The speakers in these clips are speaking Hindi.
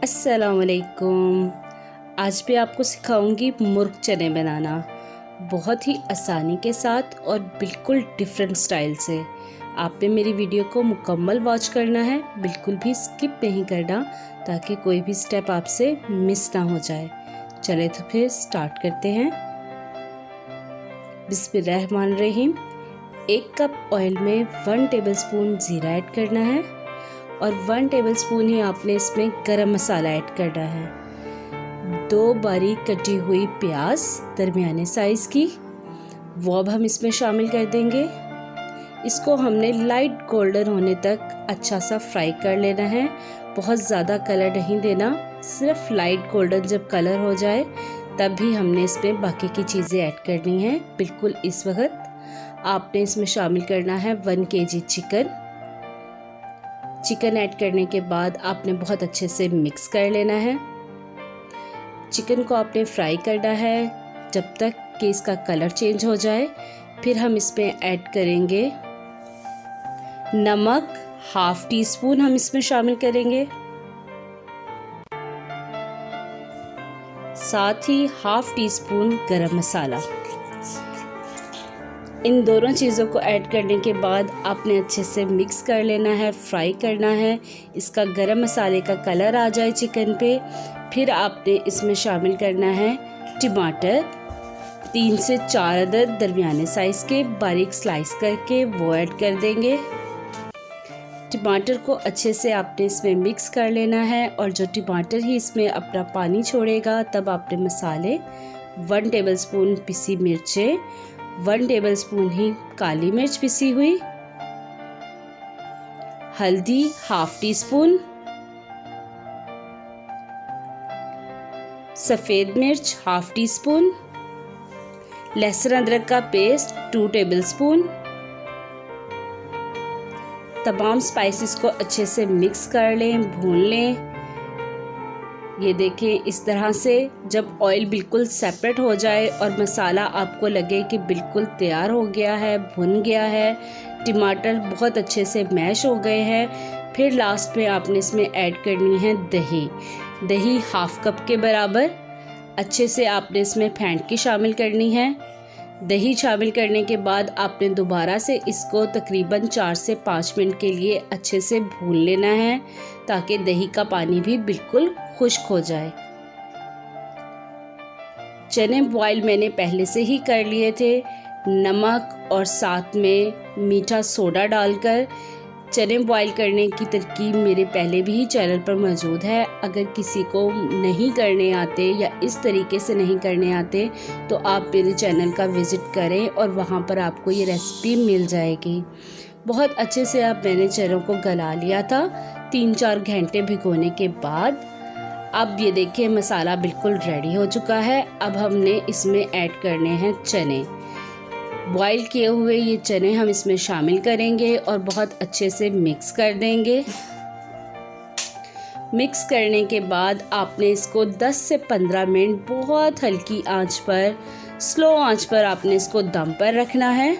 अस्सलामुअलैकुम। आज मैं आपको सिखाऊंगी मुर्ग चने बनाना, बहुत ही आसानी के साथ और बिल्कुल डिफरेंट स्टाइल से। आपने मेरी वीडियो को मुकम्मल वॉच करना है, बिल्कुल भी स्किप नहीं करना, ताकि कोई भी स्टेप आपसे मिस ना हो जाए। चले तो फिर स्टार्ट करते हैं। बिस्मिल्लाहिर्रहमानिर्रहीम। 1 कप ऑयल में 1 टेबलस्पून ज़ीरा ऐड करना है और 1 टेबलस्पून ही आपने इसमें गरम मसाला ऐड करना है। 2 बारीक कटी हुई प्याज दरमियाने साइज़ की, वो अब हम इसमें शामिल कर देंगे। इसको हमने लाइट गोल्डन होने तक अच्छा सा फ्राई कर लेना है, बहुत ज़्यादा कलर नहीं देना, सिर्फ लाइट गोल्डन जब कलर हो जाए तब भी हमने इसमें बाकी की चीज़ें ऐड करनी है। बिल्कुल इस वक्त आपने इसमें शामिल करना है 1 kg चिकन ऐड करने के बाद आपने बहुत अच्छे से मिक्स कर लेना है। चिकन को आपने फ्राई करना है जब तक कि इसका कलर चेंज हो जाए। फिर हम इसमें ऐड करेंगे नमक, 1/2 टीस्पून हम इसमें शामिल करेंगे, साथ ही 1/2 टीस्पून गरम मसाला। इन दोनों चीज़ों को ऐड करने के बाद आपने अच्छे से मिक्स कर लेना है, फ्राई करना है, इसका गरम मसाले का कलर आ जाए चिकन पे। फिर आपने इसमें शामिल करना है टमाटर, 3 से 4 अदद दरमियाने साइज़ के बारीक स्लाइस करके वो ऐड कर देंगे। टमाटर को अच्छे से आपने इसमें मिक्स कर लेना है और जो टमाटर ही इसमें अपना पानी छोड़ेगा तब आपने मसाले 1 टेबलस्पून पिसी मिर्चें, 1 टेबलस्पून ही काली मिर्च पिसी हुई, हल्दी 1/2 टीस्पून, सफ़ेद मिर्च 1/2 टीस्पून, लहसुन अदरक का पेस्ट 2 टेबलस्पून। तमाम स्पाइसेस को अच्छे से मिक्स कर लें, भून लें। ये देखें इस तरह से जब ऑयल बिल्कुल सेपरेट हो जाए और मसाला आपको लगे कि बिल्कुल तैयार हो गया है, भुन गया है, टमाटर बहुत अच्छे से मैश हो गए हैं, फिर लास्ट में आपने इसमें ऐड करनी है दही 1/2 कप के बराबर। अच्छे से आपने इसमें फेंट के शामिल करनी है। दही शामिल करने के बाद आपने दोबारा से इसको तकरीबन 4 से 5 मिनट के लिए अच्छे से भून लेना है, ताकि दही का पानी भी बिल्कुल खुश्क हो जाए। चने बॉईल मैंने पहले से ही कर लिए थे, नमक और साथ में मीठा सोडा डालकर। चने बॉईल करने की तरकीब मेरे पहले भी ही चैनल पर मौजूद है। अगर किसी को नहीं करने आते या इस तरीके से नहीं करने आते तो आप मेरे चैनल का विज़िट करें और वहाँ पर आपको ये रेसिपी मिल जाएगी। बहुत अच्छे से आप मैंने चनों को गला लिया था 3-4 घंटे भिगोने के बाद। अब ये देखिए मसाला बिल्कुल रेडी हो चुका है। अब हमने इसमें ऐड करने हैं चने। बॉईल किए हुए ये चने हम इसमें शामिल करेंगे और बहुत अच्छे से मिक्स कर देंगे। मिक्स करने के बाद आपने इसको 10 से 15 मिनट बहुत हल्की आंच पर, स्लो आंच पर आपने इसको दम पर रखना है,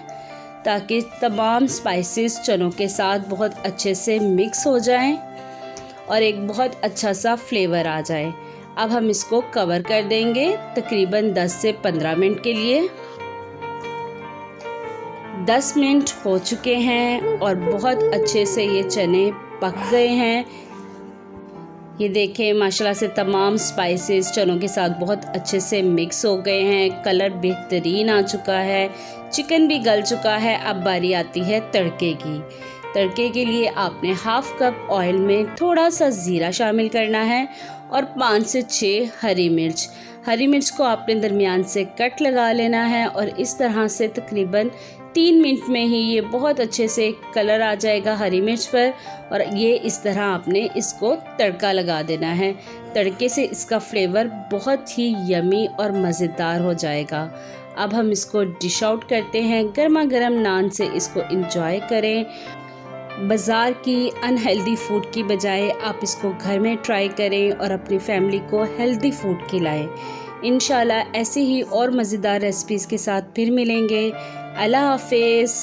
ताकि तमाम स्पाइसेस चनों के साथ बहुत अच्छे से मिक्स हो जाएं और एक बहुत अच्छा सा फ्लेवर आ जाए। अब हम इसको कवर कर देंगे तकरीबन 10 से 15 मिनट के लिए। 10 मिनट हो चुके हैं और बहुत अच्छे से ये चने पक गए हैं। ये देखें माशाल्लाह से तमाम स्पाइसेस चनों के साथ बहुत अच्छे से मिक्स हो गए हैं, कलर बेहतरीन आ चुका है, चिकन भी गल चुका है। अब बारी आती है तड़के की। तड़के के लिए आपने 1/2 कप ऑयल में थोड़ा सा ज़ीरा शामिल करना है और 5 से 6 हरी मिर्च। हरी मिर्च को आपने दरमियान से कट लगा लेना है और इस तरह से तकरीबन 3 मिनट में ही ये बहुत अच्छे से कलर आ जाएगा हरी मिर्च पर, और ये इस तरह आपने इसको तड़का लगा देना है। तड़के से इसका फ्लेवर बहुत ही यमी और मज़ेदार हो जाएगा। अब हम इसको डिश आउट करते हैं। गर्मा गर्म नान से इसको एंजॉय करें। बाज़ार की अनहेल्दी फूड की बजाय आप इसको घर में ट्राई करें और अपनी फैमिली को हेल्दी फूड खिलाएं। इंशाल्लाह ऐसे ही और मज़ेदार रेसिपीज़ के साथ फिर मिलेंगे। अल्लाह हाफ़िज़।